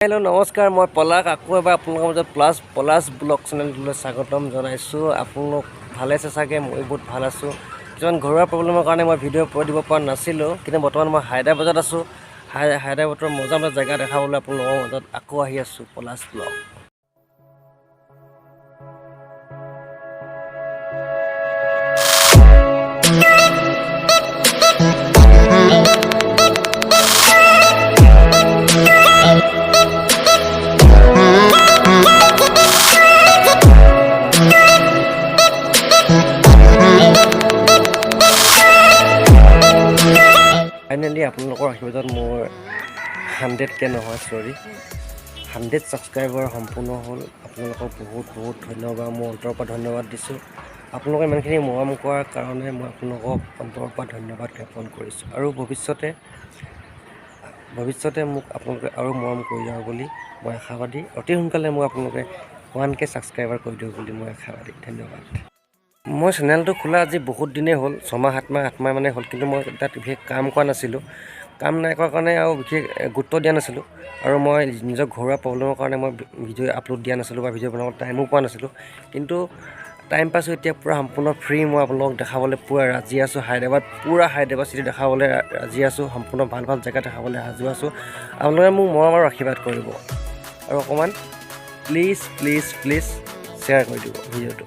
Hello नमस्कार मैं पलाक आको एबार आपलोকৰ মাজত পলাশ ব্লগ চেনেলটোলৈ স্বাগতম জনাইছো। আপোনালোক ভালে আছে চাগে? মই বহুত ভাল আছো। কিছুমান ঘৰুৱা প্ৰব্লেমৰ কাৰণে মই ভিডিঅ' দিব পৰা নাছিলোঁ, কিন্তু বৰ্তমান মই হায়দৰাবাদত আছো। হায়দৰাবাদৰ মজা মজা জেগা দেখাবলৈ আপোনালোকৰ মাজত আকৌ আহি আছো পলাশ ব্লগ। ফাইনেলি আপোনালোকৰ আশীৰ্বাদত মোৰ 100K নহয়, 100 ছাবস্ক্ৰাইবাৰ সম্পূৰ্ণ হ'ল। আপোনালোকক বহুত বহুত ধন্যবাদ, মোৰ অন্তৰৰ পৰা ধন্যবাদ দিছোঁ। আপোনালোকে ইমানখিনি মৰম কৰাৰ কাৰণে মই আপোনালোকক অন্তৰৰ পৰা ধন্যবাদ জ্ঞাপন কৰিছোঁ। আৰু ভৱিষ্যতে মোক আপোনালোকে আৰু মৰম কৰি যাব বুলি মই আশাবাদী। অতি সোনকালে মোক আপোনালোকে 1K ছাবস্ক্ৰাইবাৰ কৰি দিব বুলি মই আশাবাদী। ধন্যবাদ। মই চেনেলটো খোলা আজি বহুত দিনেই হ'ল, 6 মাহ 7 মাহ মানে হ'ল, কিন্তু মই তাত বিশেষ কাম কৰা নাছিলোঁ। কাম নাই কৰা কাৰণে আৰু বিশেষ গুৰুত্ব দিয়া নাছিলোঁ, আৰু মই নিজৰ ঘৰুৱা প্ৰব্লেমৰ কাৰণে মই ভিডিঅ' আপলোড দিয়া নাছিলোঁ বা ভিডিঅ' বনাব টাইমো পোৱা নাছিলোঁ। কিন্তু টাইম পাইছোঁ এতিয়া পূৰা সম্পূৰ্ণ ফ্ৰী। মই আপোনালোকক দেখাবলৈ পূৰা ৰাজি আছোঁ। হায়দৰাবাদ চিটি দেখাবলৈ ৰাজি আছোঁ। সম্পূৰ্ণ ভাল ভাল জেগা দেখাবলৈ সাজু আছোঁ। আপোনালোকে মোক মৰম আৰু আশীৰ্বাদ কৰিব, আৰু অকণমান প্লিজ শ্বেয়াৰ কৰি দিব ভিডিঅ'টো।